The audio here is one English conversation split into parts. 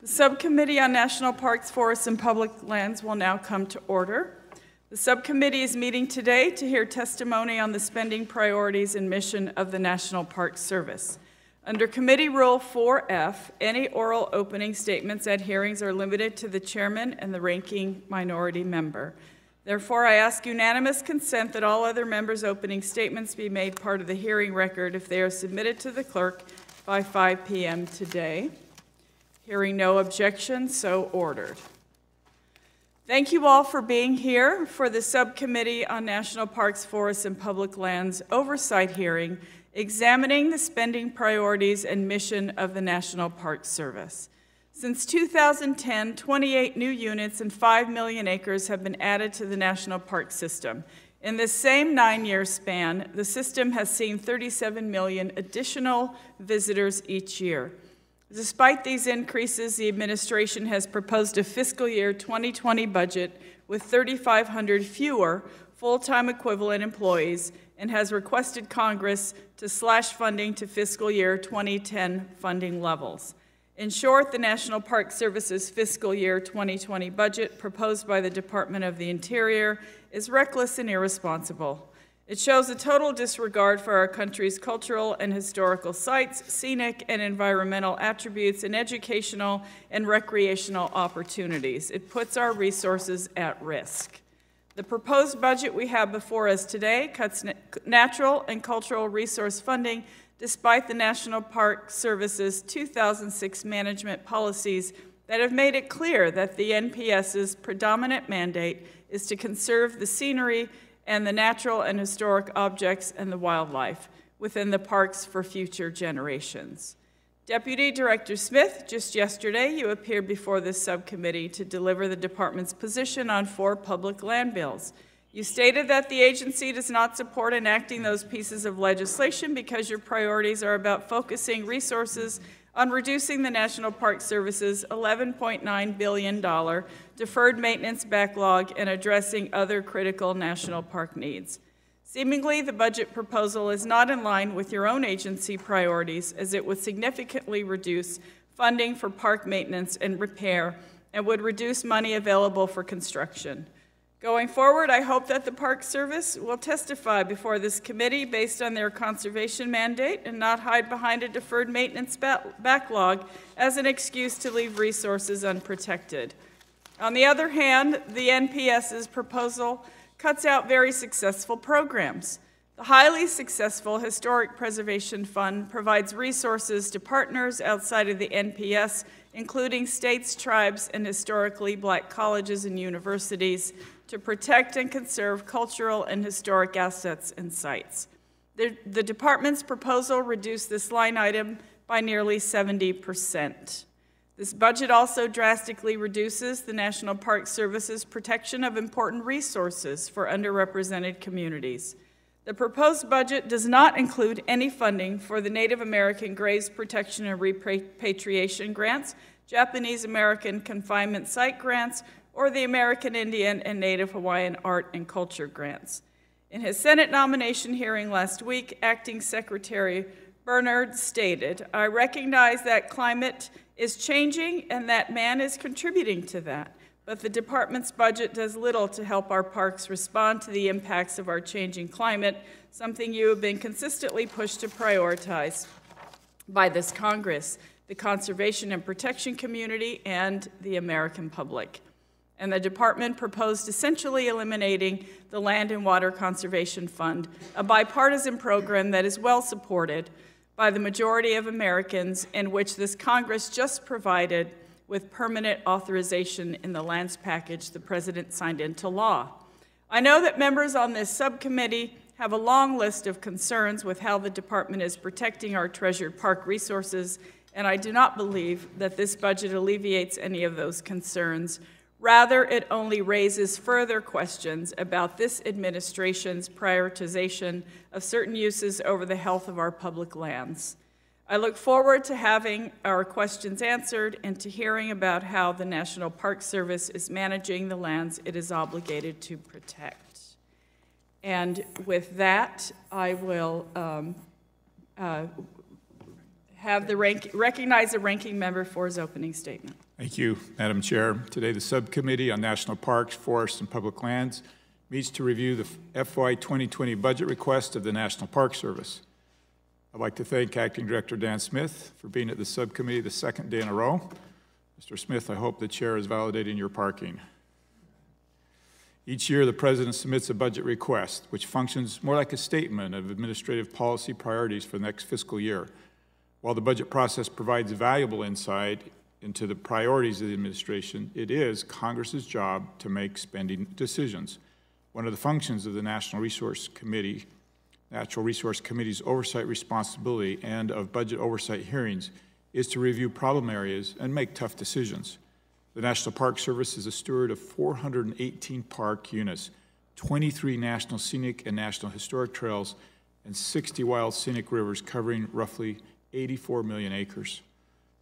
The Subcommittee on National Parks, Forests, and Public Lands will now come to order. The subcommittee is meeting today to hear testimony on the spending priorities and mission of the National Park Service. Under Committee Rule 4F, any oral opening statements at hearings are limited to the chairman and the ranking minority member. Therefore, I ask unanimous consent that all other members' opening statements be made part of the hearing record if they are submitted to the clerk by 5 p.m. today. Hearing no objection, so ordered. Thank you all for being here for the Subcommittee on National Parks, Forests, and Public Lands oversight hearing examining the spending priorities and mission of the National Park Service. Since 2010, 28 new units and 5 million acres have been added to the National Park System. In this same 9-year span, the system has seen 37 million additional visitors each year. Despite these increases, the administration has proposed a fiscal year 2020 budget with 3,500 fewer full-time equivalent employees and has requested Congress to slash funding to fiscal year 2010 funding levels. In short, the National Park Service's fiscal year 2020 budget proposed by the Department of the Interior is reckless and irresponsible. It shows a total disregard for our country's cultural and historical sites, scenic and environmental attributes, and educational and recreational opportunities. It puts our resources at risk. The proposed budget we have before us today cuts natural and cultural resource funding despite the National Park Service's 2006 management policies that have made it clear that the NPS's predominant mandate is to conserve the scenery and the natural and historic objects and the wildlife within the parks for future generations. Deputy Director Smith, just yesterday you appeared before this subcommittee to deliver the department's position on 4 public land bills. You stated that the agency does not support enacting those pieces of legislation because your priorities are about focusing resources on reducing the National Park Service's $11.9 billion deferred maintenance backlog and addressing other critical national park needs. Seemingly, the budget proposal is not in line with your own agency priorities, as it would significantly reduce funding for park maintenance and repair and would reduce money available for construction. Going forward, I hope that the Park Service will testify before this committee based on their conservation mandate and not hide behind a deferred maintenance backlog as an excuse to leave resources unprotected. On the other hand, the NPS's proposal cuts out very successful programs. The highly successful Historic Preservation Fund provides resources to partners outside of the NPS, including states, tribes, and historically black colleges and universities, to protect and conserve cultural and historic assets and sites. The department's proposal reduced this line item by nearly 70%. This budget also drastically reduces the National Park Service's protection of important resources for underrepresented communities. The proposed budget does not include any funding for the Native American Graves Protection and Repatriation Grants, Japanese American Confinement Site Grants, or the American Indian and Native Hawaiian Art and Culture Grants. In his Senate nomination hearing last week, Acting Secretary Bernhardt stated, "I recognize that climate is changing and that man is contributing to that, but the department's budget does little to help our parks respond to the impacts of our changing climate, something you have been consistently pushed to prioritize by this Congress, the conservation and protection community, and the American public." And the department proposed essentially eliminating the Land and Water Conservation Fund, a bipartisan program that is well supported by the majority of Americans, in which this Congress just provided with permanent authorization in the lands package the President signed into law. I know that members on this subcommittee have a long list of concerns with how the department is protecting our treasured park resources, and I do not believe that this budget alleviates any of those concerns. Rather, it only raises further questions about this administration's prioritization of certain uses over the health of our public lands. I look forward to having our questions answered and to hearing about how the National Park Service is managing the lands it is obligated to protect. And with that, I will recognize the ranking member for his opening statement. Thank you, Madam Chair. Today, the Subcommittee on National Parks, Forests, and Public Lands meets to review the FY 2020 budget request of the National Park Service. I'd like to thank Acting Director Dan Smith for being at the subcommittee the second day in a row. Mr. Smith, I hope the chair is validating your parking. Each year, the President submits a budget request, which functions more like a statement of administrative policy priorities for the next fiscal year. While the budget process provides valuable insight into the priorities of the administration, it is Congress's job to make spending decisions. One of the functions of the Natural Resource Committee's oversight responsibility and of budget oversight hearings is to review problem areas and make tough decisions. The National Park Service is a steward of 418 park units, 23 national scenic and national historic trails, and 60 wild scenic rivers covering roughly 84 million acres.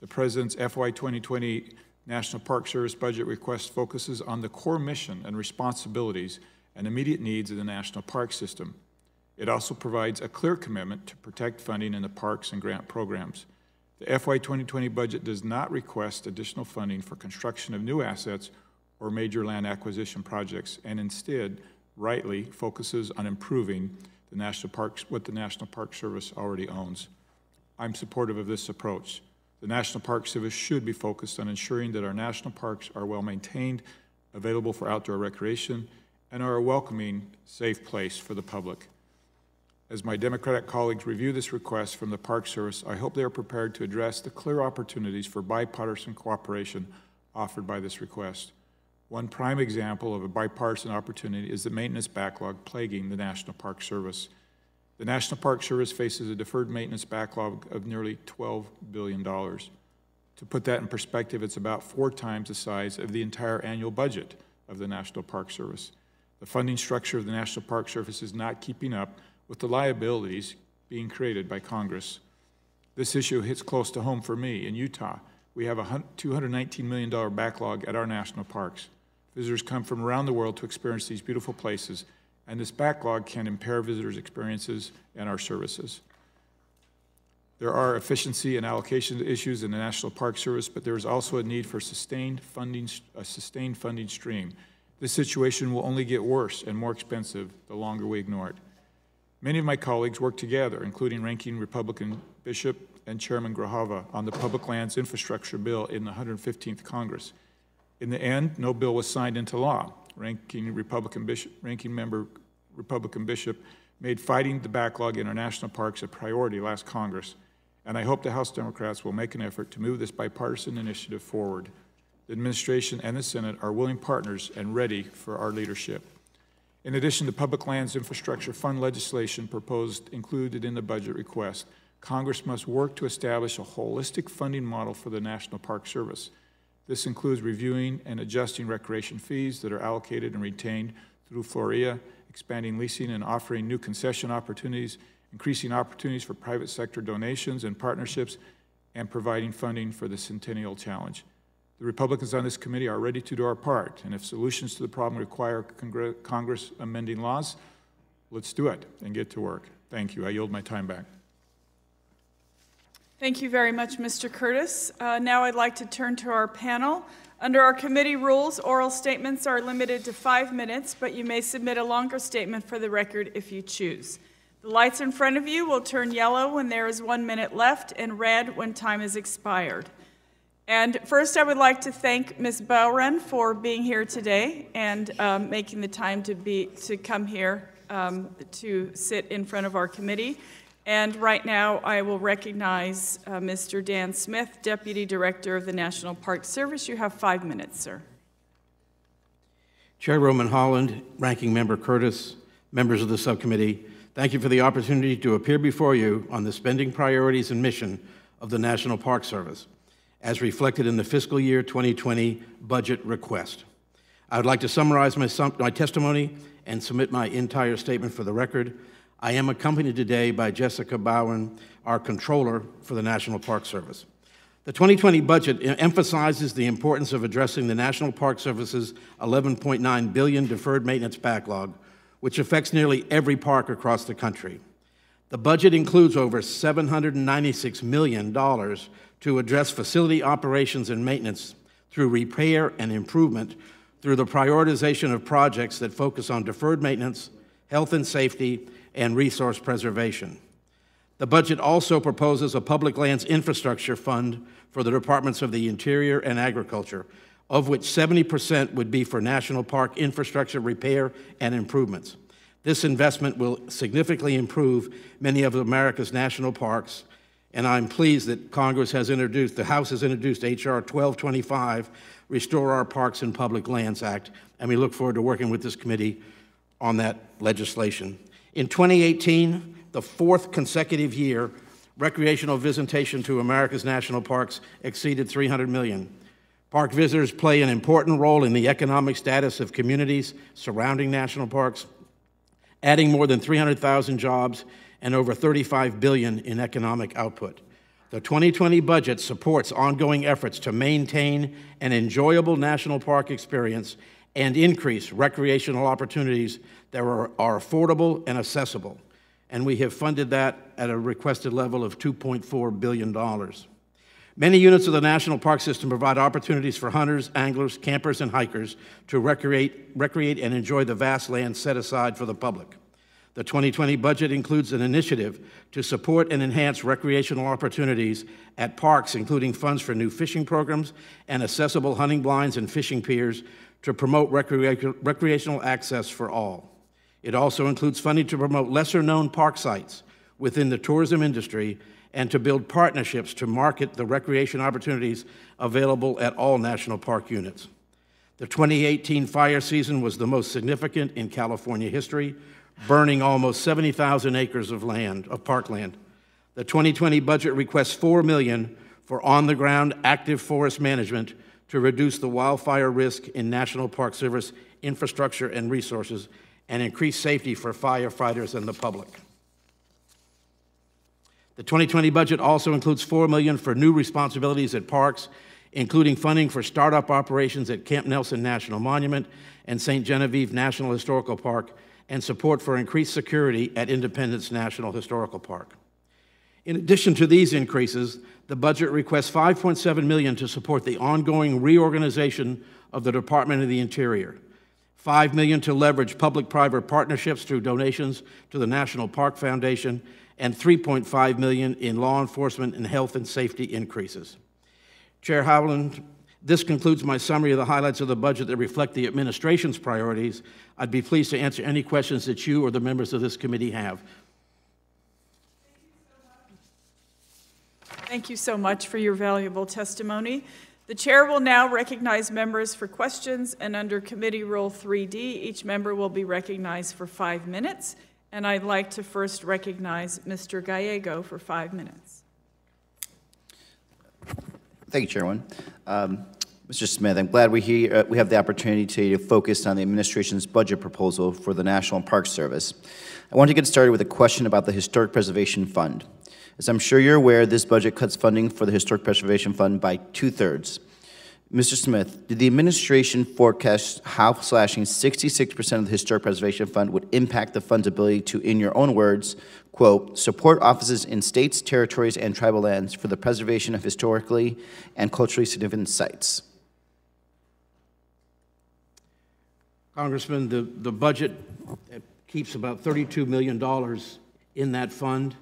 The President's FY 2020 National Park Service budget request focuses on the core mission and responsibilities and immediate needs of the national park system. It also provides a clear commitment to protect funding in the parks and grant programs. The FY 2020 budget does not request additional funding for construction of new assets or major land acquisition projects, and instead, rightly, focuses on improving the national parks, what the National Park Service already owns. I'm supportive of this approach. The National Park Service should be focused on ensuring that our national parks are well maintained, available for outdoor recreation, and are a welcoming, safe place for the public. As my Democratic colleagues review this request from the Park Service, I hope they are prepared to address the clear opportunities for bipartisan cooperation offered by this request. One prime example of a bipartisan opportunity is the maintenance backlog plaguing the National Park Service. The National Park Service faces a deferred maintenance backlog of nearly $12 billion. To put that in perspective, it's about 4 times the size of the entire annual budget of the National Park Service. The funding structure of the National Park Service is not keeping up with the liabilities being created by Congress. This issue hits close to home for me. In Utah, we have a $219 million backlog at our national parks. Visitors come from around the world to experience these beautiful places, and this backlog can impair visitors' experiences and our services. There are efficiency and allocation issues in the National Park Service, but there is also a need for a sustained funding stream. This situation will only get worse and more expensive the longer we ignore it. Many of my colleagues worked together, including Ranking Republican Bishop and Chairman Grajava, on the Public Lands Infrastructure Bill in the 115th Congress. In the end, no bill was signed into law. Ranking Member Republican Bishop made fighting the backlog in our national parks a priority last Congress, and I hope the House Democrats will make an effort to move this bipartisan initiative forward. The administration and the Senate are willing partners and ready for our leadership. In addition to Public Lands Infrastructure Fund legislation included in the budget request, Congress must work to establish a holistic funding model for the National Park Service. This includes reviewing and adjusting recreation fees that are allocated and retained through Flurry, expanding leasing and offering new concession opportunities, increasing opportunities for private sector donations and partnerships, and providing funding for the Centennial Challenge. The Republicans on this committee are ready to do our part, and if solutions to the problem require Congress amending laws, let's do it and get to work. Thank you. I yield my time back. Thank you very much, Mr. Curtis. Now I'd like to turn to our panel. Under our committee rules, oral statements are limited to 5 minutes, but you may submit a longer statement for the record if you choose. The lights in front of you will turn yellow when there is 1 minute left and red when time is expired. And first, I would like to thank Ms. Bowren for being here today and making the time to come here to sit in front of our committee. And right now, I will recognize Mr. Dan Smith, Deputy Director of the National Park Service. You have 5 minutes, sir. Chairwoman Holland, Ranking Member Curtis, members of the subcommittee, thank you for the opportunity to appear before you on the spending priorities and mission of the National Park Service, as reflected in the fiscal year 2020 budget request. I would like to summarize my testimony and submit my entire statement for the record. I am accompanied today by Jessica Bowen, our Controller for the National Park Service. The 2020 budget emphasizes the importance of addressing the National Park Service's $11.9 billion deferred maintenance backlog, which affects nearly every park across the country. The budget includes over $796 million to address facility operations and maintenance through repair and improvement through the prioritization of projects that focus on deferred maintenance, health and safety, and resource preservation. The budget also proposes a public lands infrastructure fund for the Departments of the Interior and Agriculture, of which 70% would be for national park infrastructure repair and improvements. This investment will significantly improve many of America's national parks, and I'm pleased that the House has introduced H.R. 1225, Restore Our Parks and Public Lands Act, and we look forward to working with this committee on that legislation. In 2018, the fourth consecutive year, recreational visitation to America's national parks exceeded 300 million. Park visitors play an important role in the economic status of communities surrounding national parks, adding more than 300,000 jobs and over $35 billion in economic output. The 2020 budget supports ongoing efforts to maintain an enjoyable national park experience and increase recreational opportunities that are affordable and accessible. And we have funded that at a requested level of $2.4 billion. Many units of the National Park System provide opportunities for hunters, anglers, campers, and hikers to recreate and enjoy the vast land set aside for the public. The 2020 budget includes an initiative to support and enhance recreational opportunities at parks, including funds for new fishing programs and accessible hunting blinds and fishing piers to promote recreational access for all. It also includes funding to promote lesser-known park sites within the tourism industry and to build partnerships to market the recreation opportunities available at all national park units. The 2018 fire season was the most significant in California history, burning almost 70,000 acres of parkland. The 2020 budget requests $4 million for on-the-ground active forest management to reduce the wildfire risk in National Park Service infrastructure and resources and increase safety for firefighters and the public. The 2020 budget also includes $4 million for new responsibilities at parks, including funding for startup operations at Camp Nelson National Monument and St. Genevieve National Historical Park, and support for increased security at Independence National Historical Park. In addition to these increases, the budget requests $5.7 million to support the ongoing reorganization of the Department of the Interior, $5 million to leverage public-private partnerships through donations to the National Park Foundation, and $3.5 million in law enforcement and health and safety increases. Chair Howland, this concludes my summary of the highlights of the budget that reflect the administration's priorities. I'd be pleased to answer any questions that you or the members of this committee have. Thank you so much for your valuable testimony. The chair will now recognize members for questions, and under Committee Rule 3D, each member will be recognized for 5 minutes. And I'd like to first recognize Mr. Gallego for 5 minutes. Thank you, Chairwoman. Mr. Smith, I'm glad we have the opportunity to focus on the administration's budget proposal for the National Park Service. I want to get started with a question about the Historic Preservation Fund. As I'm sure you're aware, this budget cuts funding for the Historic Preservation Fund by 2/3. Mr. Smith, did the administration forecast how slashing 66% of the Historic Preservation Fund would impact the fund's ability to, in your own words, quote, support offices in states, territories, and tribal lands for the preservation of historically and culturally significant sites? Congressman, the budget keeps about $32 million in that fund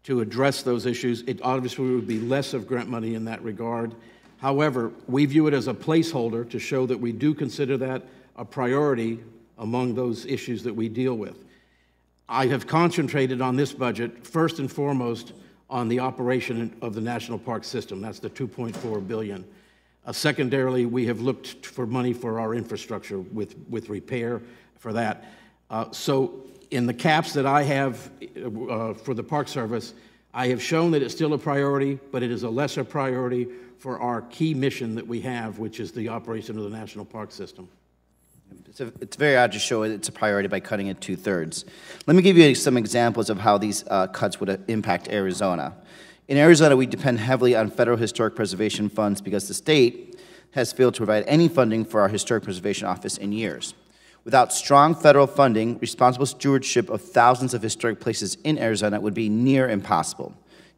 to address those issues. It obviously would be less of grant money in that regard. However, we view it as a placeholder to show that we do consider that a priority among those issues that we deal with. I have concentrated on this budget first and foremost on the operation of the National Park System. That's the $2.4 billion. Secondarily, we have looked for money for our infrastructure with repair for that. So in the caps that I have for the Park Service, I have shown that it's still a priority, but it is a lesser priority for our key mission that we have, which is the operation of the National Park System. It's very odd to show it's a priority by cutting it 2/3. Let me give you some examples of how these cuts would impact Arizona. In Arizona, we depend heavily on federal historic preservation funds because the state has failed to provide any funding for our Historic Preservation Office in years. Without strong federal funding, responsible stewardship of thousands of historic places in Arizona would be near impossible.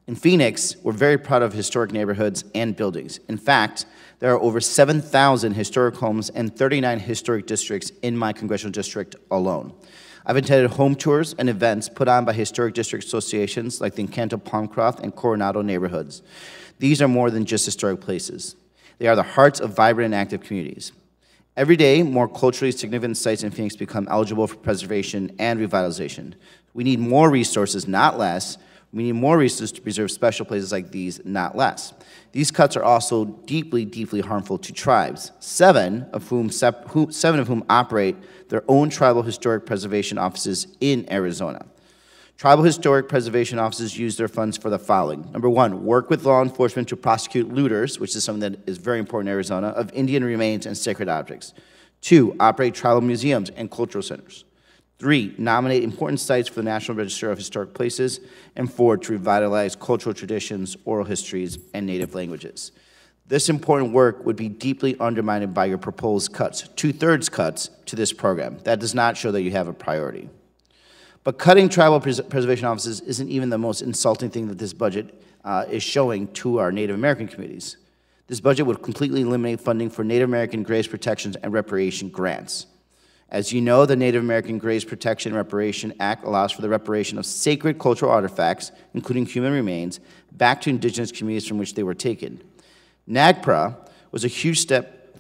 In Phoenix, we're very proud of historic neighborhoods and buildings. In fact, there are over 7,000 historic homes and 39 historic districts in my congressional district alone. I've attended home tours and events put on by historic district associations like the Encanto Palmcroft and Coronado neighborhoods. These are more than just historic places. They are the hearts of vibrant and active communities. Every day, more culturally significant sites in Phoenix become eligible for preservation and revitalization. We need more resources, not less. We need more resources to preserve special places like these, not less. These cuts are also deeply, deeply harmful to tribes, seven of whom operate their own tribal historic preservation offices in Arizona. Tribal historic preservation offices use their funds for the following. Number one, work with law enforcement to prosecute looters, which is something that is very important in Arizona, of Indian remains and sacred objects. Two, operate tribal museums and cultural centers. Three, nominate important sites for the National Register of Historic Places. And four, to revitalize cultural traditions, oral histories, and native languages. This important work would be deeply undermined by your proposed cuts, 2/3 cuts to this program. That does not show that you have a priority. But cutting tribal preservation offices isn't even the most insulting thing that this budget is showing to our Native American communities. This budget would completely eliminate funding for Native American graves protections and reparation grants. As you know, the Native American Graves Protection and Reparation Act allows for the reparation of sacred cultural artifacts, including human remains, back to indigenous communities from which they were taken. NAGPRA was a huge step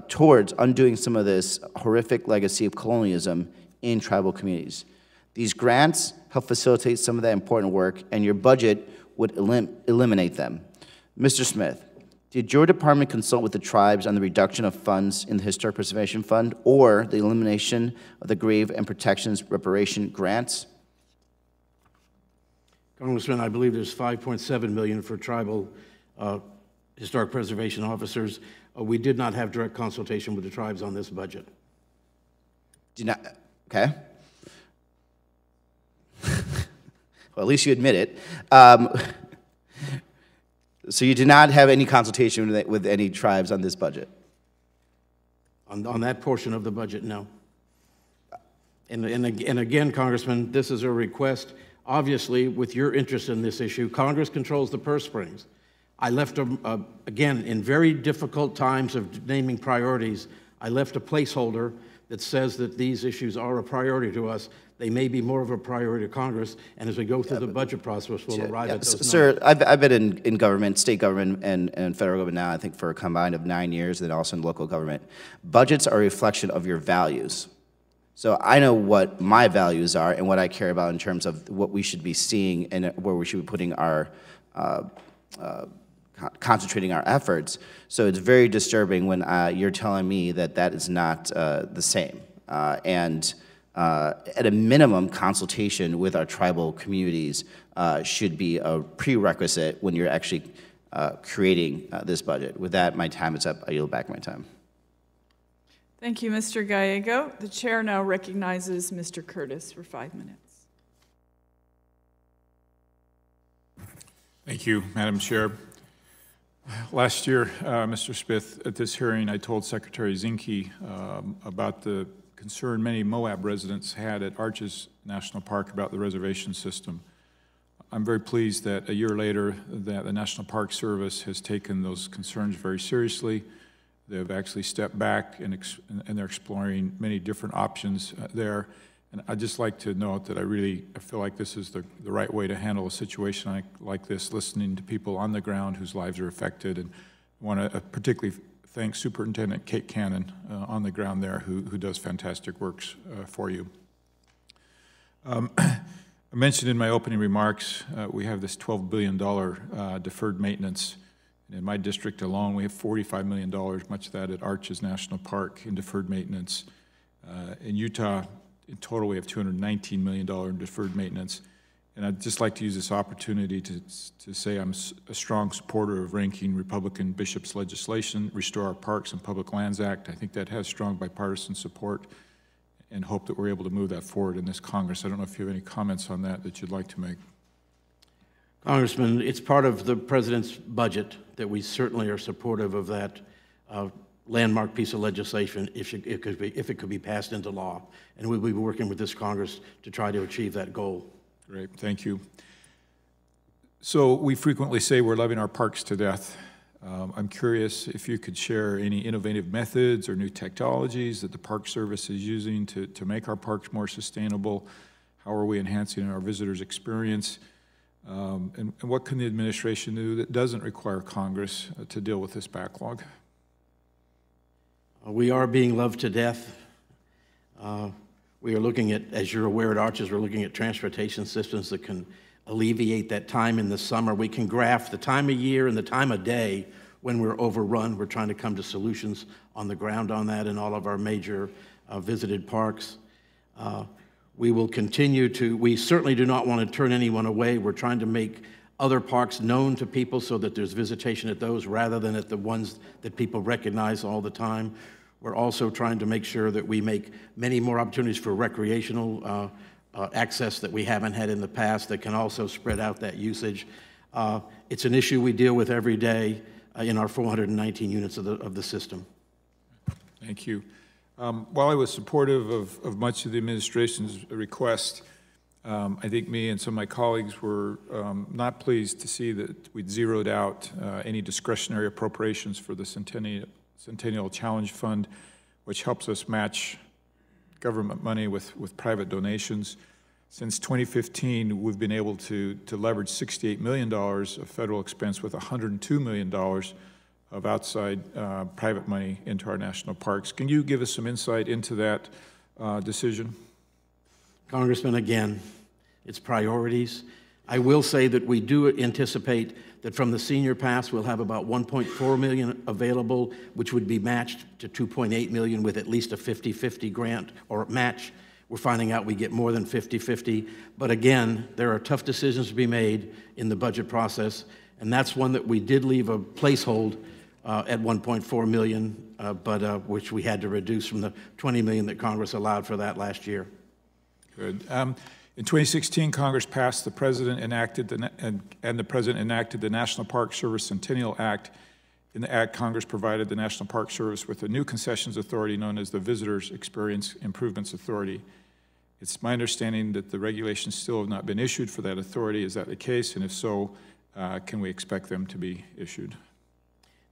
towards undoing some of this horrific legacy of colonialism in tribal communities. These grants help facilitate some of that important work, and your budget would eliminate them. Mr. Smith, did your department consult with the tribes on the reduction of funds in the Historic Preservation Fund or the elimination of the Grave and Protections Reparation grants? Congressman, I believe there's $5.7 million for tribal historic preservation officers. We did not have direct consultation with the tribes on this budget. Did not, okay. Well, at least you admit it. So you did not have any consultation with any tribes on this budget? On that portion of the budget, no. And again, Congressman, this is a request. Obviously, with your interest in this issue, Congress controls the purse strings. I left, again, in very difficult times of naming priorities, I left a placeholder that says that these issues are a priority to us. They may be more of a priority to Congress, and as we go through the budget process, we'll arrive at those numbers. Sir, I've been in government, state government, and federal government now, I think, for a combined of 9 years, and then also in local government. Budgets are a reflection of your values. So I know what my values are and what I care about in terms of what we should be seeing and where we should be putting our, concentrating our efforts. So it's very disturbing when you're telling me that that is not the same. At a minimum, consultation with our tribal communities should be a prerequisite when you're actually creating this budget. With that, my time is up. I yield back my time. Thank you, Mr. Gallego. The chair now recognizes Mr. Curtis for 5 minutes. Thank you, Madam Chair. Last year, Mr. Smith, at this hearing, I told Secretary Zinke about the concern many Moab residents had at Arches National Park about the reservation system. I'm very pleased that a year later that the National Park Service has taken those concerns very seriously. They've actually stepped back and they're exploring many different options there. And I'd just like to note that I feel like this is the right way to handle a situation like this, listening to people on the ground whose lives are affected. And I want to particularly thank Superintendent Kate Cannon on the ground there who does fantastic works for you. I mentioned in my opening remarks, we have this $12 billion deferred maintenance. In my district alone, we have $45 million, much of that at Arches National Park in deferred maintenance. In Utah, in total, we have $219 million in deferred maintenance. And I'd just like to use this opportunity to say I'm a strong supporter of ranking Republican bishops' legislation, Restore Our Parks and Public Lands Act. I think that has strong bipartisan support and hope that we're able to move that forward in this Congress. I don't know if you have any comments on that you'd like to make. Congressman, it's part of the President's budget that we certainly are supportive of that. landmark piece of legislation if it could be passed into law. And we'll be working with this Congress to try to achieve that goal. Great, thank you. So we frequently say we're loving our parks to death. I'm curious if you could share any innovative methods or new technologies that the Park Service is using to make our parks more sustainable. How are we enhancing our visitors' experience? And what can the administration do that doesn't require Congress to deal with this backlog? We are being loved to death. We are looking at, as you're aware at Arches, we're looking at transportation systems that can alleviate that time in the summer. We can graph the time of year and the time of day when we're overrun. We're trying to come to solutions on the ground on that in all of our major visited parks. We will continue to, we certainly do not want to turn anyone away. We're trying to make other parks known to people so that there's visitation at those rather than at the ones that people recognize all the time. We're also trying to make sure that we make many more opportunities for recreational access that we haven't had in the past that can also spread out that usage. It's an issue we deal with every day in our 419 units of the system. Thank you. While I was supportive of much of the administration's request, I think me and some of my colleagues were not pleased to see that we'd zeroed out any discretionary appropriations for the Centennial Challenge Fund, which helps us match government money with private donations. Since 2015, we've been able to leverage $68 million of federal expense with $102 million of outside private money into our national parks. Can you give us some insight into that decision? Congressman, again, it's priorities. I will say that we do anticipate that from the senior pass, we'll have about $1.4 million available, which would be matched to $2.8 million with at least a 50-50 grant or match. We're finding out we get more than 50-50. But again, there are tough decisions to be made in the budget process, and that's one that we did leave a placehold at $1.4 million, which we had to reduce from the $20 million that Congress allowed for that last year. Good. In 2016, Congress passed the President enacted the President enacted the National Park Service Centennial Act. In the Act, Congress provided the National Park Service with a new concessions authority known as the Visitors Experience Improvements Authority. It's my understanding that the regulations still have not been issued for that authority. Is that the case? And if so, can we expect them to be issued?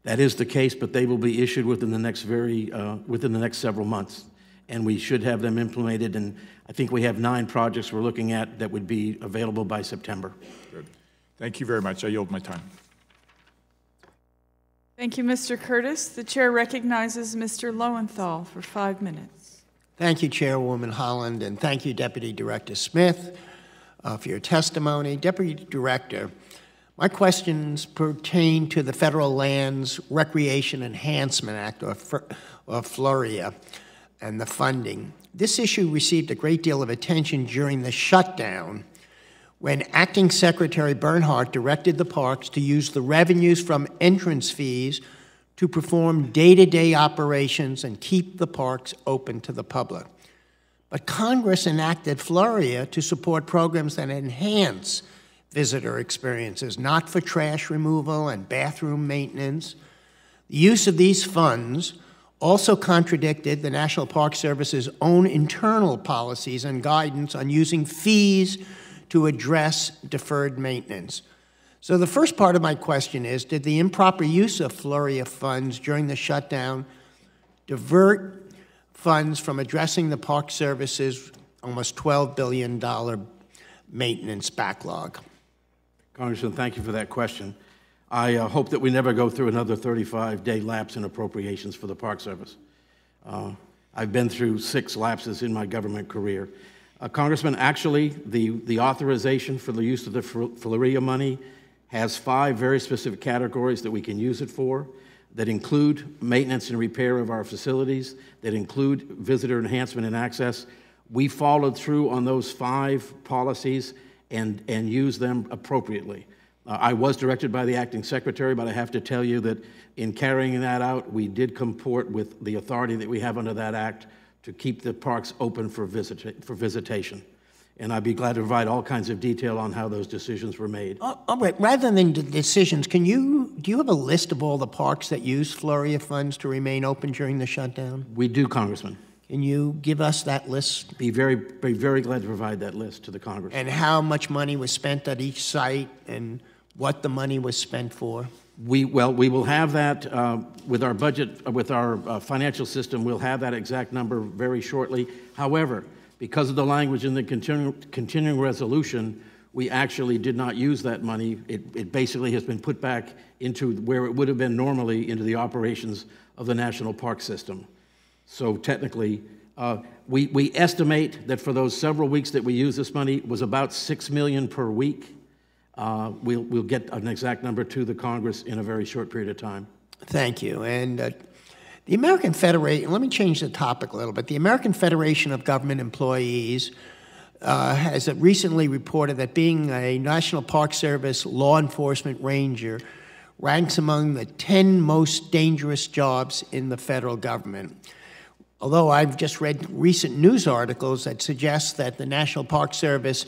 That is the case, but they will be issued within the next several months. And we should have them implemented, and I think we have 9 projects we're looking at that would be available by September. Good. Thank you very much. I yield my time. Thank you, Mr. Curtis. The chair recognizes Mr. Lowenthal for 5 minutes. Thank you, Chairwoman Holland, and thank you, Deputy Director Smith, for your testimony. Deputy Director, my questions pertain to the Federal Lands Recreation Enhancement Act, or Flurry, and the funding. This issue received a great deal of attention during the shutdown when Acting Secretary Bernhardt directed the parks to use the revenues from entrance fees to perform day-to-day operations and keep the parks open to the public. But Congress enacted Flurry to support programs that enhance visitor experiences, not for trash removal and bathroom maintenance. The use of these funds also contradicted the National Park Service's own internal policies and guidance on using fees to address deferred maintenance. So the first part of my question is, did the improper use of Flurry funds during the shutdown divert funds from addressing the Park Service's almost $12 billion maintenance backlog? Congressman, thank you for that question. I hope that we never go through another 35-day lapse in appropriations for the Park Service. I've been through 6 lapses in my government career. Congressman, actually, the authorization for the use of the Flurry money has 5 very specific categories that we can use it for, that include maintenance and repair of our facilities, that include visitor enhancement and access. We followed through on those 5 policies and used them appropriately. I was directed by the acting secretary, but I have to tell you that in carrying that out, we did comport with the authority that we have under that act to keep the parks open for visitation. and I'd be glad to provide all kinds of detail on how those decisions were made. All right, rather than the decisions, do you have a list of all the parks that use Flurry of funds to remain open during the shutdown? We do, Congressman. Can you give us that list? Be very glad to provide that list to the Congress. And how much money was spent at each site and what the money was spent for? We will have that with our budget, with our financial system. We'll have that exact number very shortly. However, because of the language in the continuing resolution, we actually did not use that money. It basically has been put back into where it would have been normally, into the operations of the National Park System. So technically, we estimate that for those several weeks that we use this money, it was about $6 million per week. We'll get an exact number to the Congress in a very short period of time. Thank you. And the American Federation, let me change the topic a little bit. The American Federation of Government Employees has recently reported that being a National Park Service law enforcement ranger ranks among the 10 most dangerous jobs in the federal government. Although I've just read recent news articles that suggest that the National Park Service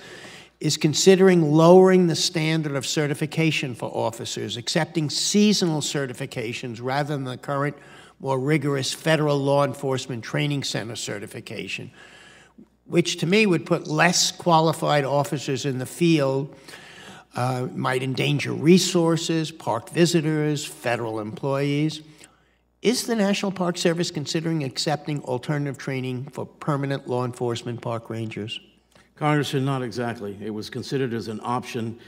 is considering lowering the standard of certification for officers, accepting seasonal certifications rather than the current, more rigorous Federal Law Enforcement Training Center certification, which to me would put less qualified officers in the field, might endanger resources, park visitors, federal employees. Is the National Park Service considering accepting alternative training for permanent law enforcement park rangers? Congressman, not exactly. It was considered as an option.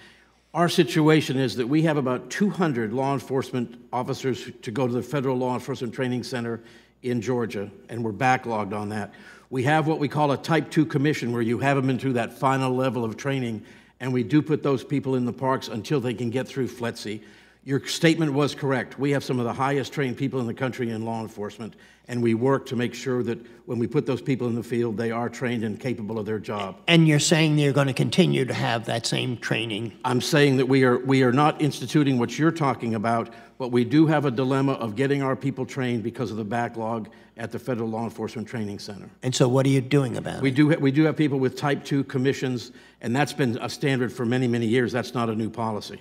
Our situation is that we have about 200 law enforcement officers to go to the Federal Law Enforcement Training Center in Georgia, and we're backlogged on that. We have what we call a Type 2 commission, where you have them into that final level of training, and we do put those people in the parks until they can get through FLETC. Your statement was correct. We have some of the highest trained people in the country in law enforcement, and we work to make sure that when we put those people in the field, they are trained and capable of their job. And you're saying you're going to continue to have that same training? I'm saying that we are not instituting what you're talking about, but we do have a dilemma of getting our people trained because of the backlog at the Federal Law Enforcement Training Center. And so what are you doing about it? We do have people with Type 2 commissions, and that's been a standard for many, many years. That's not a new policy.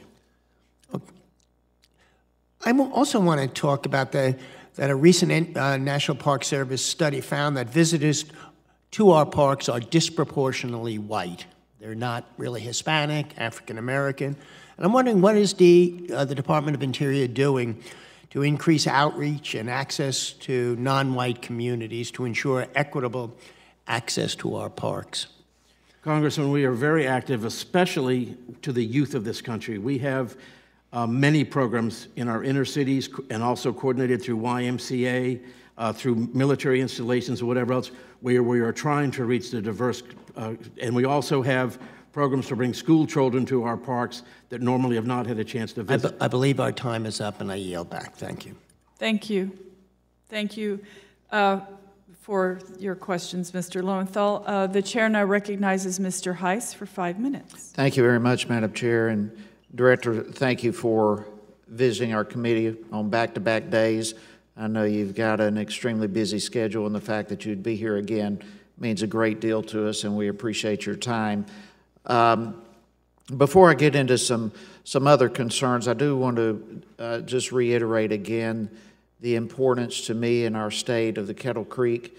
Okay. I also want to talk about that a recent National Park Service study found that visitors to our parks are disproportionately white. They're not really Hispanic, African American. And I'm wondering, what is the Department of Interior doing to increase outreach and access to non-white communities to ensure equitable access to our parks? Congressman, we are very active, especially to the youth of this country. We have many programs in our inner cities and also coordinated through YMCA, through military installations or whatever else, where we are trying to reach the diverse, and we also have programs to bring school children to our parks that normally have not had a chance to visit. I believe our time is up, and I yield back. Thank you. Thank you. Thank you for your questions, Mr. Lowenthal. The chair now recognizes Mr. Heiss for 5 minutes. Thank you very much, Madam Chair. And Director, thank you for visiting our committee on back-to-back days. I know you've got an extremely busy schedule, and the fact that you'd be here again means a great deal to us, and we appreciate your time. Before I get into some other concerns, I do want to just reiterate again the importance to me in our state of the Kettle Creek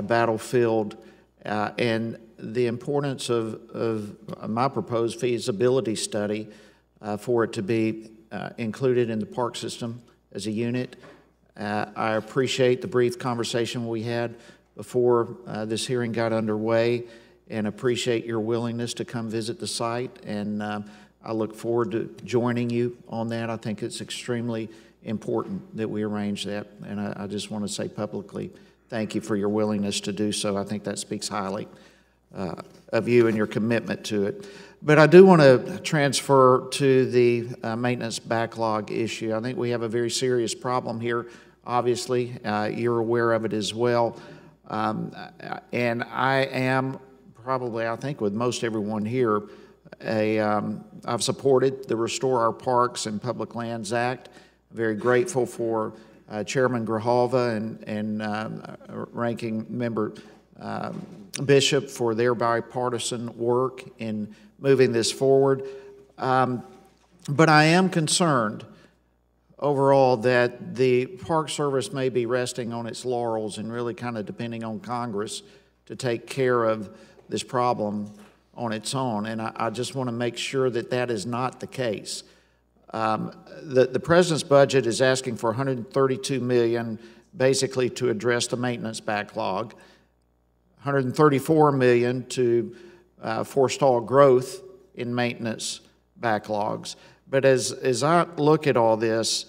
battlefield and the importance of my proposed feasibility study for it to be included in the park system as a unit. I appreciate the brief conversation we had before this hearing got underway, and appreciate your willingness to come visit the site, and I look forward to joining you on that. I think it's extremely important that we arrange that, and I just want to say publicly thank you for your willingness to do so. I think that speaks highly of you and your commitment to it. But I do want to transfer to the maintenance backlog issue. I think we have a very serious problem here, obviously. You're aware of it as well. And I am probably, I think with most everyone here, I've supported the Restore Our Parks and Public Lands Act. Very grateful for Chairman Grijalva and Ranking Member Bishop for their bipartisan work in moving this forward. But I am concerned overall that the Park Service may be resting on its laurels and really kind of depending on Congress to take care of this problem on its own. And I just want to make sure that that is not the case. The President's budget is asking for $132 million basically to address the maintenance backlog, $134 million to forestall growth in maintenance backlogs. But as I look at all this,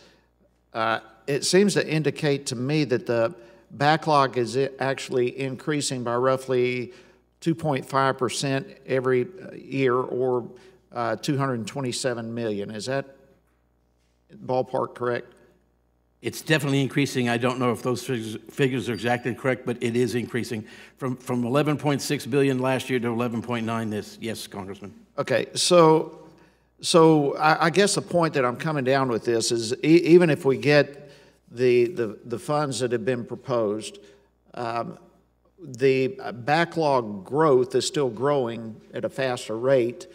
it seems to indicate to me that the backlog is actually increasing by roughly 2.5% every year, or $227 million. Is that ballpark correct? It's definitely increasing. I don't know if those figures are exactly correct, but it is increasing from 11.6 billion last year to 11.9 this. Yes, Congressman. Okay, so I guess the point that I'm coming down with this is even if we get the funds that have been proposed, the backlog growth is still growing at a faster rate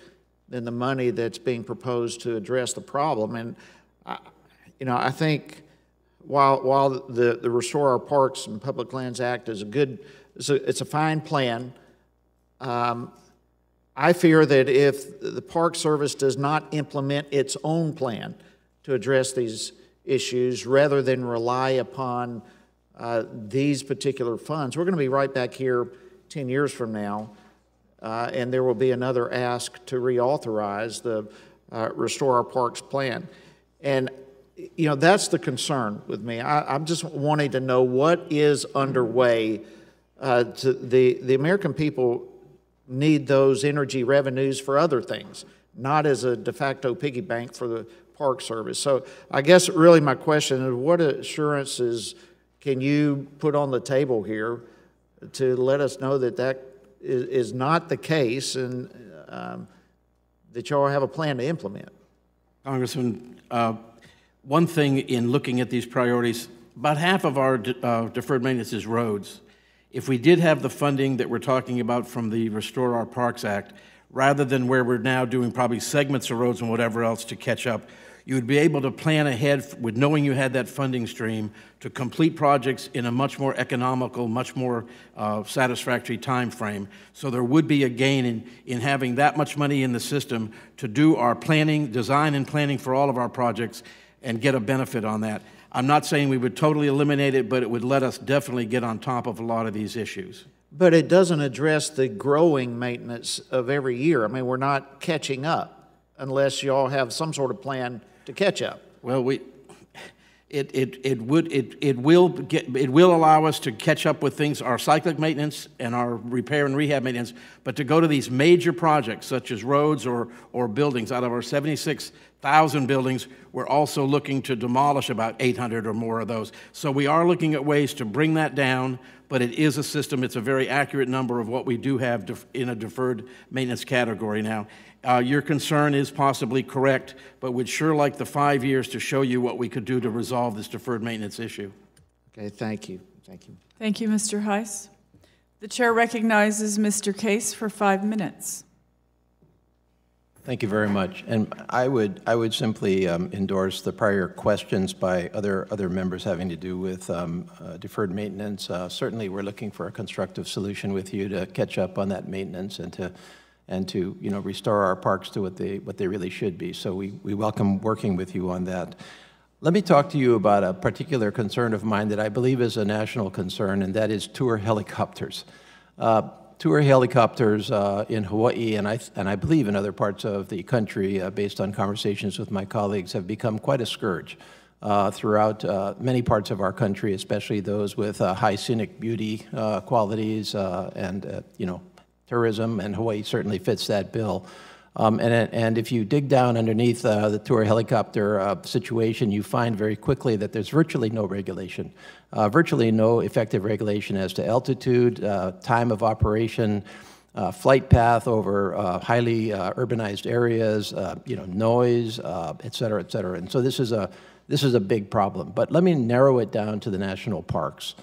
than the money that's being proposed to address the problem. And I think while the Restore Our Parks and Public Lands Act is it's a fine plan, I fear that if the Park Service does not implement its own plan to address these issues, rather than rely upon these particular funds, we're going to be right back here 10 years from now, and there will be another ask to reauthorize the Restore Our Parks plan. And that's the concern with me. I'm just wanting to know what is underway. The American people need those energy revenues for other things, not as a de facto piggy bank for the Park Service. So I guess really my question is, what assurances can you put on the table here to let us know that that is not the case, and that y'all have a plan to implement? Congressman, one thing in looking at these priorities, about half of our deferred maintenance is roads. If we did have the funding that we're talking about from the Restore Our Parks Act, rather than where we're now doing probably segments of roads and whatever else to catch up, you would be able to plan ahead with knowing you had that funding stream to complete projects in a much more economical, much more satisfactory time frame. So there would be a gain in having that much money in the system to do our planning, design and planning for all of our projects and get a benefit on that. I'm not saying we would totally eliminate it, but it would let us definitely get on top of a lot of these issues. But it doesn't address the growing maintenance of every year. I mean, we're not catching up unless you all have some sort of plan to catch up. Well, it will allow us to catch up with things, our cyclic maintenance and our repair and rehab maintenance, but to go to these major projects such as roads or buildings. Out of our 76,000 buildings, we're also looking to demolish about 800 or more of those. So we are looking at ways to bring that down, but it is a system. It's a very accurate number of what we do have in a deferred maintenance category now. Your concern is possibly correct, but we'd sure like the 5 years to show you what we could do to resolve this deferred maintenance issue. Okay, thank you. Thank you. Thank you, Mr. Heiss. The chair recognizes Mr. Case for 5 minutes. Thank you very much. And I would simply endorse the prior questions by other members having to do with deferred maintenance. Certainly, we're looking for a constructive solution with you to catch up on that maintenance and to restore our parks to what they really should be. So we welcome working with you on that. Let me talk to you about a particular concern of mine that I believe is a national concern, and that is tour helicopters. Tour helicopters in Hawaii and I believe in other parts of the country, based on conversations with my colleagues, have become quite a scourge throughout many parts of our country, especially those with high scenic beauty qualities and tourism, and Hawaii certainly fits that bill. And if you dig down underneath the tour helicopter situation, you find very quickly that there's virtually no regulation, virtually no effective regulation as to altitude, time of operation, flight path over highly urbanized areas, noise, et cetera, et cetera. And so this is a big problem. But let me narrow it down to the national parks.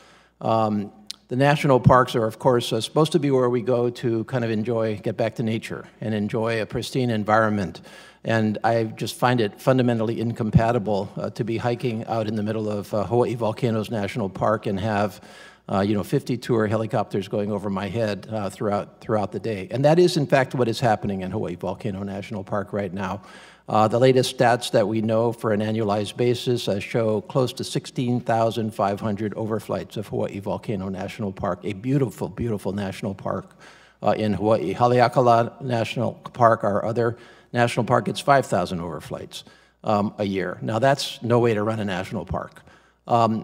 The national parks are, of course, supposed to be where we go to kind of enjoy, get back to nature and enjoy a pristine environment. And I just find it fundamentally incompatible to be hiking out in the middle of Hawaii Volcanoes National Park and have 50 tour helicopters going over my head throughout the day. And that is, in fact, what is happening in Hawaii Volcano National Park right now. The latest stats that we know for an annualized basis show close to 16,500 overflights of Hawaii Volcano National Park, a beautiful, beautiful national park in Hawaii. Haleakala National Park, our other national park, gets 5,000 overflights a year. Now, that's no way to run a national park.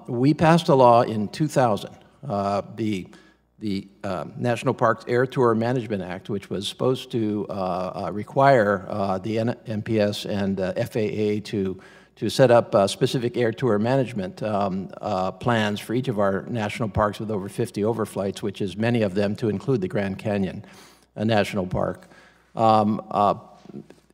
We passed a law in 2000, the National Parks Air Tour Management Act, which was supposed to require the NPS and FAA to set up specific air tour management plans for each of our national parks with over 50 overflights, which is many of them to include the Grand Canyon National Park.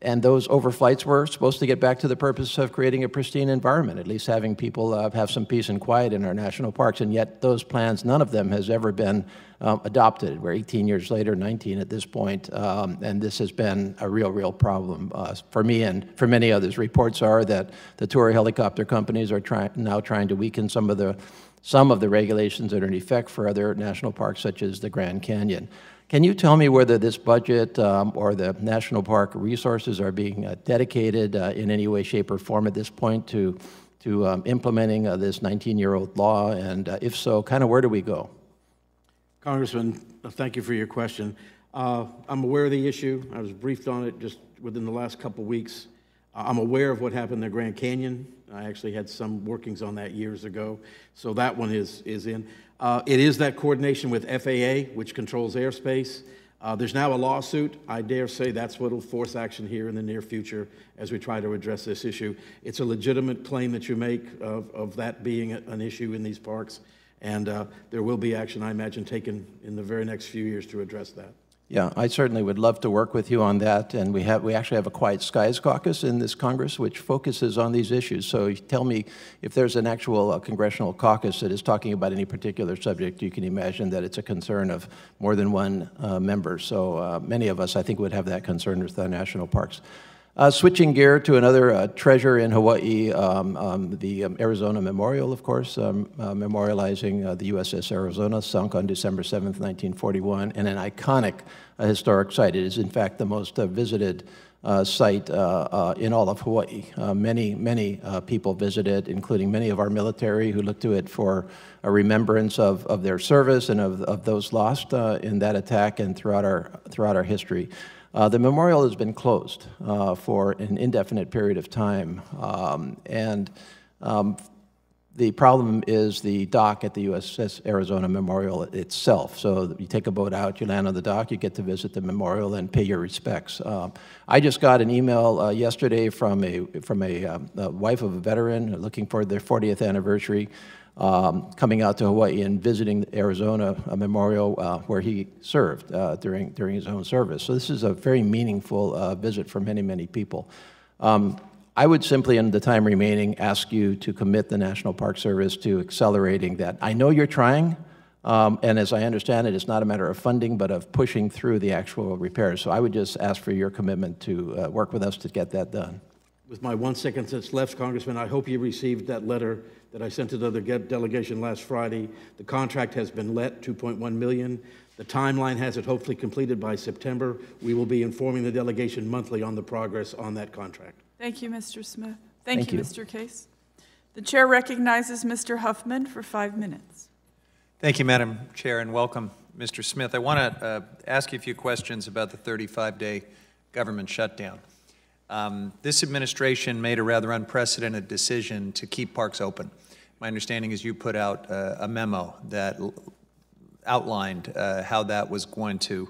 And those overflights were supposed to get back to the purpose of creating a pristine environment, at least having people have some peace and quiet in our national parks. And yet those plans, none of them has ever been adopted. We're 18 years later, 19 at this point, and this has been a real problem for me and for many others. Reports are that the tour helicopter companies are now trying to weaken some of the regulations that are in effect for other national parks, such as the Grand Canyon. Can you tell me whether this budget or the national park resources are being dedicated in any way, shape, or form at this point to implementing this 19-year-old law? And if so, kind of where do we go? Congressman, thank you for your question. I'm aware of the issue. I was briefed on it just within the last couple of weeks. I'm aware of what happened in the Grand Canyon. I actually had some workings on that years ago, so that one is in. It is that coordination with FAA, which controls airspace. There's now a lawsuit. I dare say that's what will force action here in the near future as we try to address this issue. It's a legitimate claim that you make of that being an issue in these parks, and there will be action, I imagine, taken in the very next few years to address that. Yeah, I certainly would love to work with you on that, and we actually have a Quiet Skies caucus in this Congress which focuses on these issues. So tell me if there's an actual congressional caucus that is talking about any particular subject. You can imagine that it's a concern of more than one member. So many of us, I think, would have that concern with the national parks. Switching gear to another treasure in Hawaii, the Arizona Memorial, of course, memorializing the USS Arizona, sunk on December 7th, 1941, and an iconic historic site. It is, in fact, the most visited site in all of Hawaii. Many people visit it, including many of our military who look to it for a remembrance of their service and of those lost in that attack and throughout our history. The memorial has been closed for an indefinite period of time, and the problem is the dock at the USS Arizona Memorial itself. So you take a boat out, you land on the dock, you get to visit the memorial and pay your respects. I just got an email yesterday from a wife of a veteran looking for their 40th anniversary, coming out to Hawaii and visiting the Arizona Memorial where he served during his own service. So this is a very meaningful visit for many people. I would simply, in the time remaining, ask you to commit the National Park Service to accelerating that. I know you're trying, and as I understand it, it's not a matter of funding, but of pushing through the actual repairs. So I would just ask for your commitment to work with us to get that done. With my 1 second that's left, Congressman, I hope you received that letter that I sent to the delegation last Friday. The contract has been let, $2.1 million. The timeline has it hopefully completed by September. We will be informing the delegation monthly on the progress on that contract. Thank you, Mr. Smith. Thank you, Mr. Case. The chair recognizes Mr. Huffman for 5 minutes. Thank you, Madam Chair, and welcome, Mr. Smith. I want to ask you a few questions about the 35-day government shutdown. This administration made a rather unprecedented decision to keep parks open. My understanding is you put out a memo that outlined how that was going to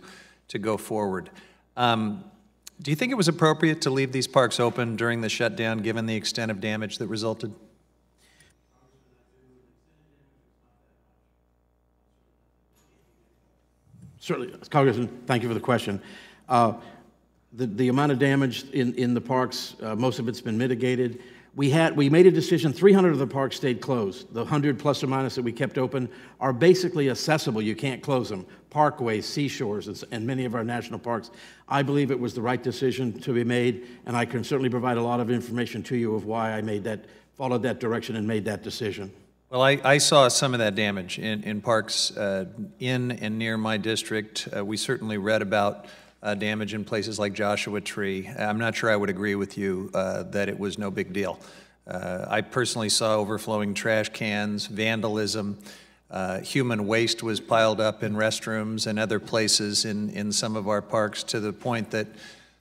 go forward. Do you think it was appropriate to leave these parks open during the shutdown, given the extent of damage that resulted? Certainly, Congressman, thank you for the question. The amount of damage in the parks, most of it's been mitigated. We made a decision, 300 of the parks stayed closed. The 100 plus or minus that we kept open are basically accessible. You can't close them. Parkways, seashores, and many of our national parks. I believe it was the right decision to be made, and I can certainly provide a lot of information to you of why I followed that direction and made that decision. Well, I saw some of that damage in parks in and near my district. We certainly read about damage in places like Joshua Tree. I'm not sure I would agree with you that it was no big deal. I personally saw overflowing trash cans, vandalism, human waste was piled up in restrooms and other places in some of our parks, to the point that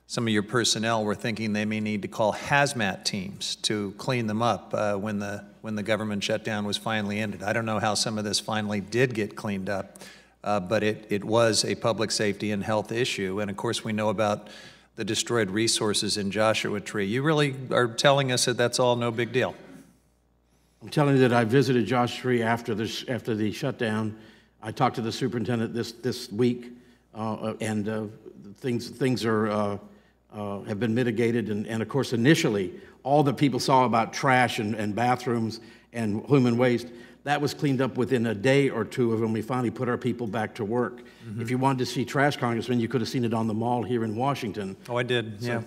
some of your personnel were thinking they may need to call hazmat teams to clean them up when the government shutdown was finally ended. I don't know how some of this finally did get cleaned up, but it was a public safety and health issue. And of course, we know about the destroyed resources in Joshua Tree. You really are telling us that that's all no big deal? I'm telling you that I visited Joshua Tree after the shutdown. I talked to the superintendent this week, and things are have been mitigated. And of course, initially, all that people saw about trash and bathrooms and human waste, that was cleaned up within a day or two of when we finally put our people back to work. Mm-hmm. If you wanted to see trash, Congressman, you could have seen it on the mall here in Washington. Oh, I did, yeah.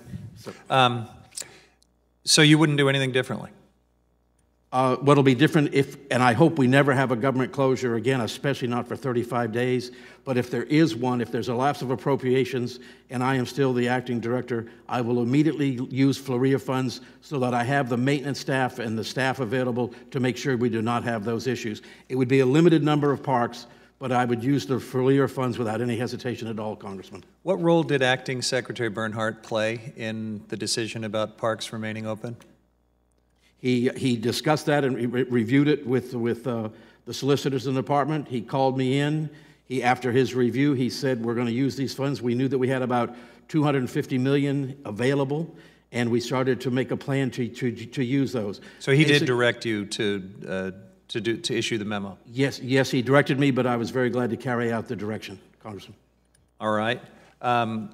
So you wouldn't do anything differently? What'll be different and I hope we never have a government closure again, especially not for 35 days, but if there is one, if there's a lapse of appropriations and I am still the acting director, I will immediately use Flurry funds so that I have the maintenance staff and the staff available to make sure we do not have those issues. It would be a limited number of parks, but I would use the Flurry funds without any hesitation at all, Congressman. What role did Acting Secretary Bernhardt play in the decision about parks remaining open? He discussed that and reviewed it with the solicitors in the department. He called me in. After his review, he said, we're going to use these funds. We knew that we had about $250 million available, and we started to make a plan to use those. So he did direct you to issue the memo? Yes, he directed me, but I was very glad to carry out the direction, Congressman. All right. Now,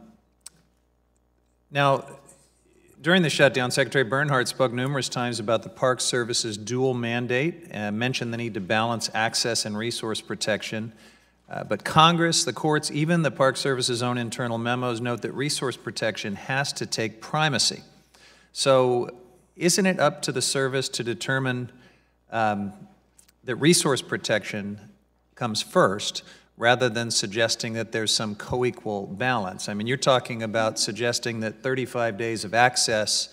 during the shutdown, Secretary Bernhardt spoke numerous times about the Park Service's dual mandate and mentioned the need to balance access and resource protection. But Congress, the courts, even the Park Service's own internal memos note that resource protection has to take primacy. So isn't it up to the service to determine that resource protection comes first, rather than suggesting that there's some co-equal balance? I mean, you're talking about suggesting that 35 days of access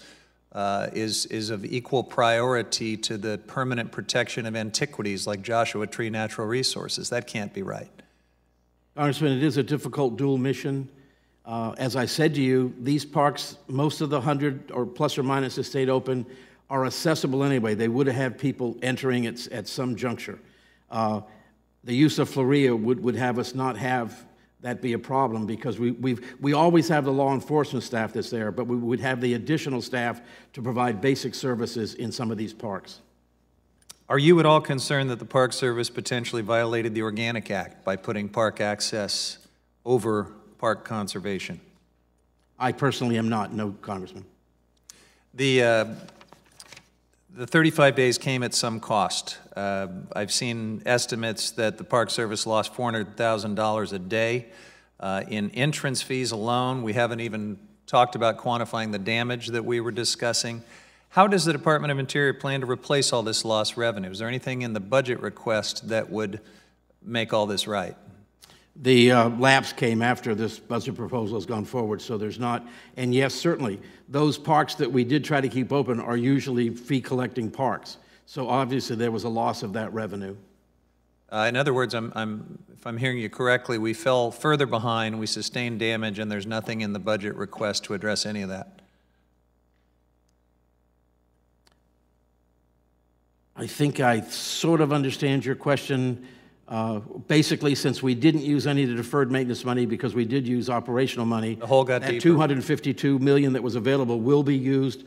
is of equal priority to the permanent protection of antiquities like Joshua Tree natural resources. That can't be right. Congressman, it is a difficult dual mission. As I said to you, these parks, most of the 100 or plus or minus that stayed open, are accessible anyway. They would have had people entering at some juncture. The use of Flurry would have us not have that be a problem, because we always have the law enforcement staff that's there, but we would have the additional staff to provide basic services in some of these parks. Are you at all concerned that the Park Service potentially violated the Organic Act by putting park access over park conservation? I personally am not, no, Congressman. The 35 days came at some cost. I've seen estimates that the Park Service lost $400,000 a day in entrance fees alone. We haven't even talked about quantifying the damage that we were discussing. How does the Department of Interior plan to replace all this lost revenue? Is there anything in the budget request that would make all this right? The lapse came after this budget proposal has gone forward, so there's not. And yes, certainly, those parks that we did try to keep open are usually fee-collecting parks. So obviously, there was a loss of that revenue. In other words, if I'm hearing you correctly, we fell further behind, we sustained damage, and there's nothing in the budget request to address any of that. I think I sort of understand your question. Basically, since we didn't use any of the deferred maintenance money because we did use operational money, the hole got that deeper. $252 million that was available will be used.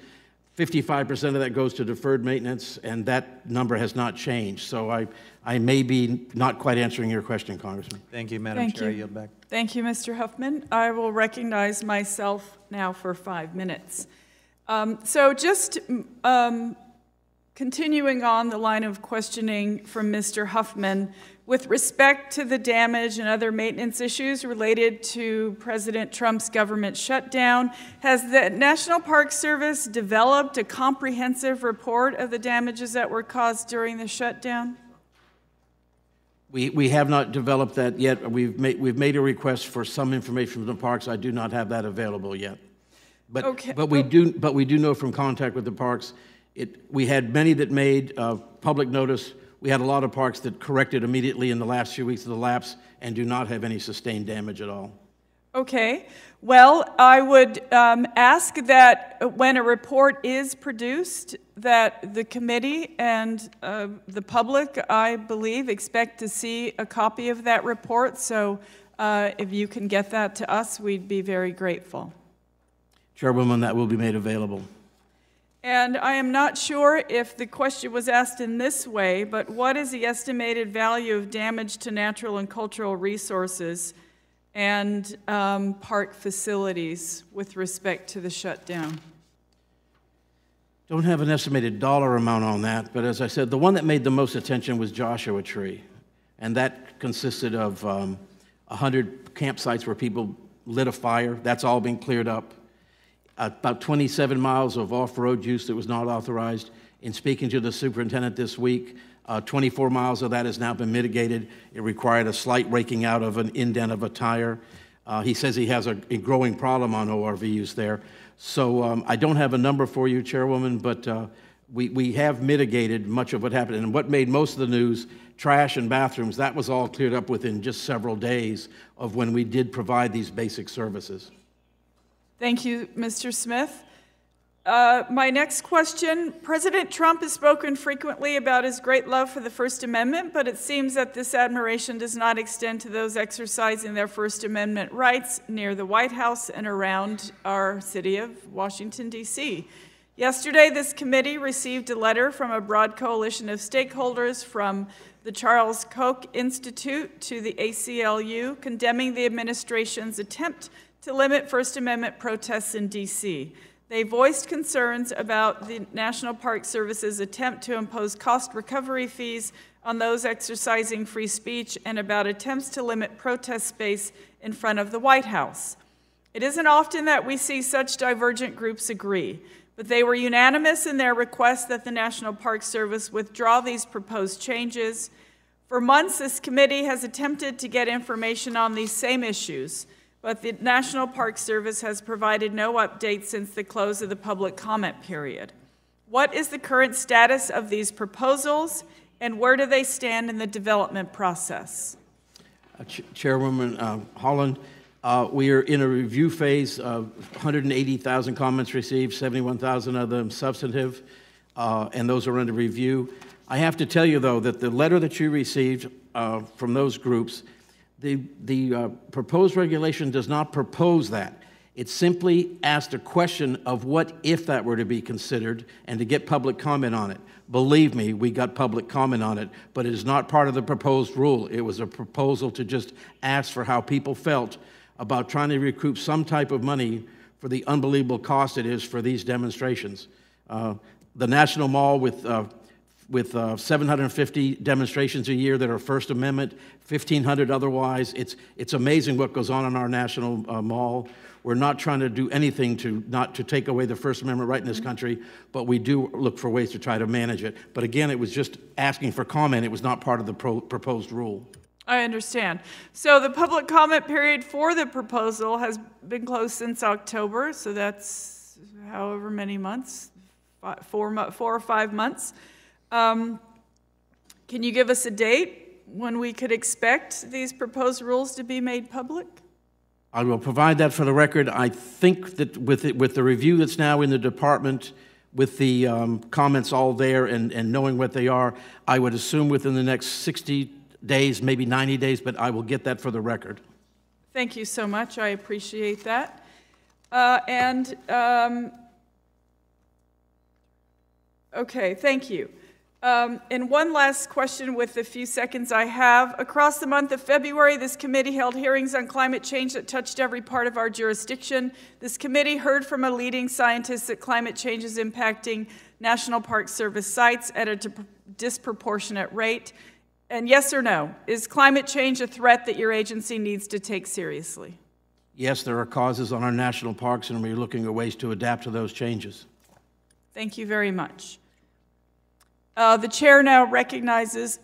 55% of that goes to deferred maintenance, and that number has not changed. So I may be not quite answering your question, Congressman. Thank you, Madam Chair. I yield back. Thank you, Mr. Huffman. I will recognize myself now for 5 minutes. So just continuing on the line of questioning from Mr. Huffman, with respect to the damage and other maintenance issues related to President Trump's government shutdown, has the National Park Service developed a comprehensive report of the damages that were caused during the shutdown? We have not developed that yet. We've made a request for some information from the parks. I do not have that available yet. But, okay. but we do know from contact with the parks, we had many that made public notice. We had a lot of parks that corrected immediately in the last few weeks of the lapse and do not have any sustained damage at all. Okay. Well, I would ask that when a report is produced, that the committee and the public, I believe, expect to see a copy of that report. So if you can get that to us, we'd be very grateful. Chairwoman, that will be made available. And I am not sure if the question was asked in this way, but what is the estimated value of damage to natural and cultural resources and park facilities with respect to the shutdown? Don't have an estimated dollar amount on that, but as I said, the one that made the most attention was Joshua Tree, and that consisted of 100 campsites where people lit a fire. That's all been cleared up. About 27 miles of off-road use that was not authorized. In speaking to the superintendent this week, 24 miles of that has now been mitigated. It required a slight raking out of an indent of a tire. He says he has a growing problem on ORV use there. So I don't have a number for you, Chairwoman, but we have mitigated much of what happened. And what made most of the news, trash and bathrooms, that was all cleared up within just several days of when we did provide these basic services. Thank you, Mr. Smith. My next question, President Trump has spoken frequently about his great love for the First Amendment, but it seems that this admiration does not extend to those exercising their First Amendment rights near the White House and around our city of Washington, D.C. Yesterday, this committee received a letter from a broad coalition of stakeholders from the Charles Koch Institute to the ACLU, condemning the administration's attempt to limit First Amendment protests in D.C. They voiced concerns about the National Park Service's attempt to impose cost recovery fees on those exercising free speech and about attempts to limit protest space in front of the White House. It isn't often that we see such divergent groups agree, but they were unanimous in their request that the National Park Service withdraw these proposed changes. For months, this committee has attempted to get information on these same issues, but the National Park Service has provided no updates since the close of the public comment period. What is the current status of these proposals, and where do they stand in the development process? Chairwoman Holland, we are in a review phase of 180,000 comments received, 71,000 of them substantive, and those are under review. I have to tell you, though, that the letter that you received from those groups, the proposed regulation does not propose that. It simply asked a question of what if that were to be considered and to get public comment on it. Believe me, we got public comment on it, but it is not part of the proposed rule. It was a proposal to just ask for how people felt about trying to recoup some type of money for the unbelievable cost it is for these demonstrations. The National Mall with 750 demonstrations a year that are First Amendment, 1,500 otherwise. It's amazing what goes on in our National Mall. We're not trying to do anything to take away the First Amendment right in this country, but we do look for ways to try to manage it. But again, it was just asking for comment. It was not part of the proposed rule. I understand. So the public comment period for the proposal has been closed since October, so that's however many months, 4 or 5 months. Can you give us a date when we could expect these proposed rules to be made public? I will provide that for the record. I think that with the review that's now in the department, with the comments all there and knowing what they are, I would assume within the next 60 days, maybe 90 days, but I will get that for the record. Thank you so much. I appreciate that. Okay, thank you. And one last question with the few seconds I have. Across the month of February, this committee held hearings on climate change that touched every part of our jurisdiction. This committee heard from a leading scientist that climate change is impacting National Park Service sites at a disproportionate rate? And yes or no, is climate change a threat that your agency needs to take seriously? Yes, there are causes on our national parks, and we're looking at ways to adapt to those changes. Thank you very much. The chair now recognizes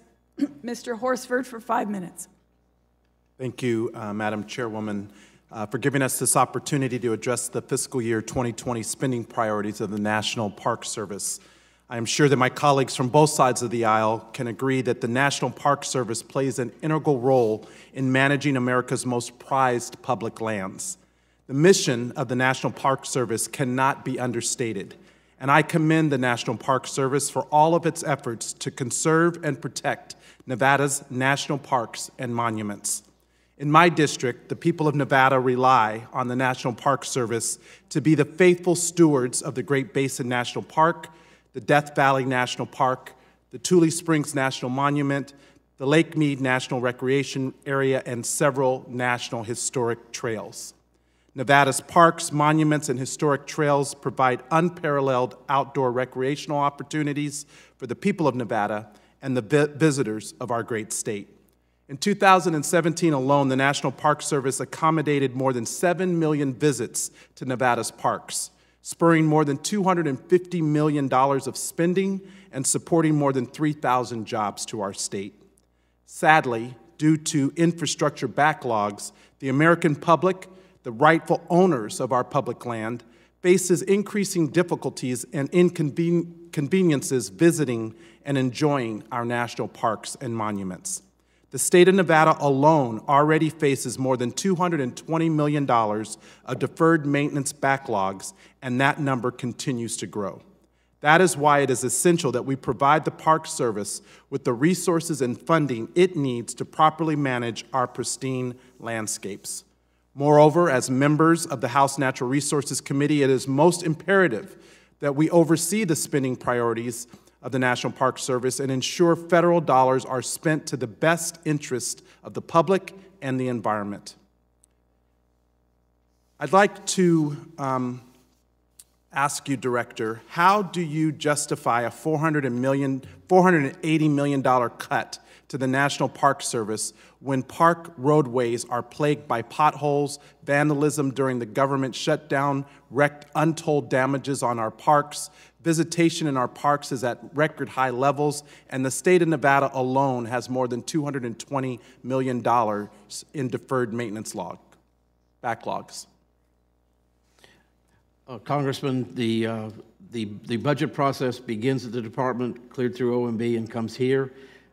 Mr. Horsford for 5 minutes. Thank you, Madam Chairwoman, for giving us this opportunity to address the fiscal year 2020 spending priorities of the National Park Service. I am sure that my colleagues from both sides of the aisle can agree that the National Park Service plays an integral role in managing America's most prized public lands. The mission of the National Park Service cannot be understated, and I commend the National Park Service for all of its efforts to conserve and protect Nevada's national parks and monuments. In my district, the people of Nevada rely on the National Park Service to be the faithful stewards of the Great Basin National Park, the Death Valley National Park, the Tule Springs National Monument, the Lake Mead National Recreation Area, and several national historic trails. Nevada's parks, monuments, and historic trails provide unparalleled outdoor recreational opportunities for the people of Nevada and the visitors of our great state. In 2017 alone, the National Park Service accommodated more than 7 million visits to Nevada's parks, spurring more than $250 million of spending and supporting more than 3,000 jobs to our state. Sadly, due to infrastructure backlogs, the American public, the rightful owners of our public land, faces increasing difficulties and inconveniences visiting and enjoying our national parks and monuments. The state of Nevada alone already faces more than $220 million of deferred maintenance backlogs, and that number continues to grow. That is why it is essential that we provide the Park Service with the resources and funding it needs to properly manage our pristine landscapes. Moreover, as members of the House Natural Resources Committee, it is most imperative that we oversee the spending priorities of the National Park Service and ensure federal dollars are spent to the best interest of the public and the environment. I'd like to ask you, Director, how do you justify a $480 million cut to the National Park Service when park roadways are plagued by potholes, vandalism during the government shutdown, wreaked untold damages on our parks, visitation in our parks is at record high levels, and the state of Nevada alone has more than $220 million in deferred maintenance backlogs? Congressman, the budget process begins at the department, cleared through OMB, and comes here.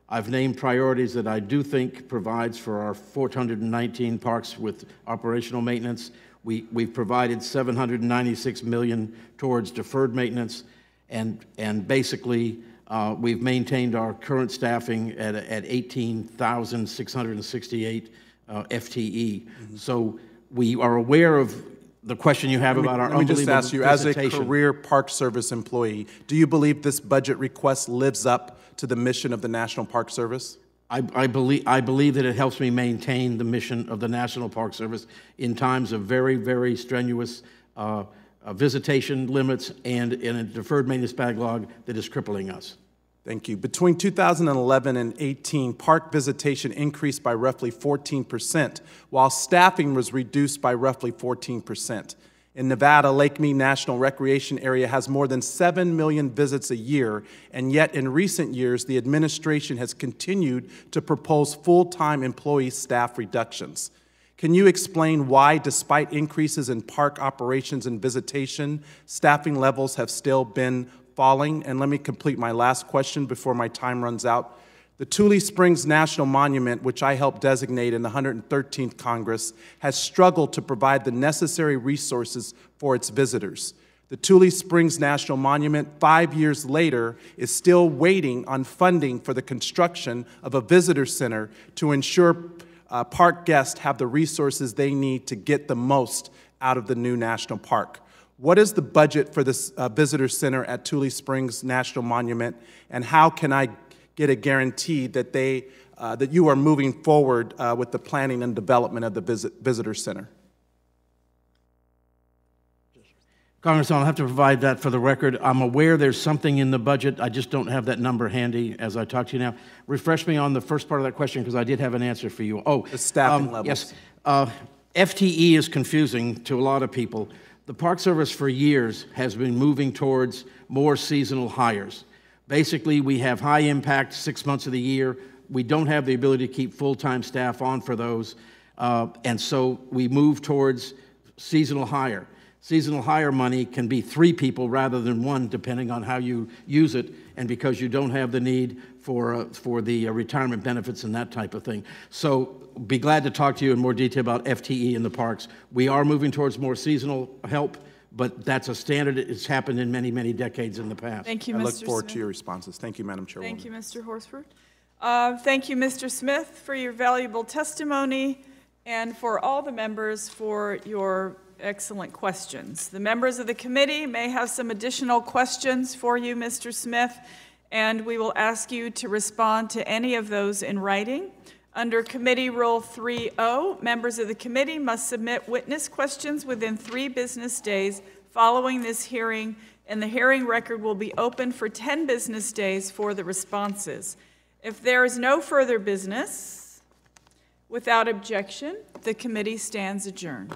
I've named priorities that I do think provides for our 419 parks with operational maintenance. We've provided $796 million towards deferred maintenance, and basically we've maintained our current staffing at 18,668 FTE. So we are aware of the question you have about our unbelievable Let me just ask you, as a visitation. career Park Service employee, do you believe this budget request lives up to the mission of the National Park Service? I believe that it helps me maintain the mission of the National Park Service in times of very, very strenuous visitation limits and in a deferred maintenance backlog that is crippling us. Thank you. Between 2011 and 18, park visitation increased by roughly 14%, while staffing was reduced by roughly 14%. In Nevada, Lake Mead National Recreation Area has more than 7 million visits a year, and yet in recent years, the administration has continued to propose full-time employee staff reductions. Can you explain why, despite increases in park operations and visitation, staffing levels have still been falling? And let me complete my last question before my time runs out. The Tule Springs National Monument, which I helped designate in the 113th Congress, has struggled to provide the necessary resources for its visitors. The Tule Springs National Monument, 5 years later, is still waiting on funding for the construction of a visitor center to ensure park guests have the resources they need to get the most out of the new national park. What is the budget for this visitor center at Tule Springs National Monument, and how can I get a guarantee that that you are moving forward with the planning and development of the visitor center? Congressman, I'll have to provide that for the record. I'm aware there's something in the budget. I just don't have that number handy as I talk to you now. Refresh me on the first part of that question, because I did have an answer for you. Oh, The staffing levels. Yes. FTE is confusing to a lot of people. The Park Service for years has been moving towards more seasonal hires. Basically, we have high impact 6 months of the year. We don't have the ability to keep full-time staff on for those, and so we move towards seasonal hire. Seasonal hire money can be 3 people rather than 1, depending on how you use it, and because you don't have the need for the retirement benefits and that type of thing. So be glad to talk to you in more detail about FTE in the parks. We are moving towards more seasonal help, but that's a standard. It's happened in many, many decades in the past. Thank you, I Mr. look forward Smith. to your responses. Thank you, Madam Chairwoman. Thank you, Mr. Horsford. Thank you, Mr. Smith, for your valuable testimony, and for all the members for your excellent questions. The members of the committee may have some additional questions for you, Mr. Smith, and we will ask you to respond to any of those in writing. Under Committee Rule 3.0, members of the committee must submit witness questions within 3 business days following this hearing, and the hearing record will be open for 10 business days for the responses. If there is no further business, without objection, the committee stands adjourned.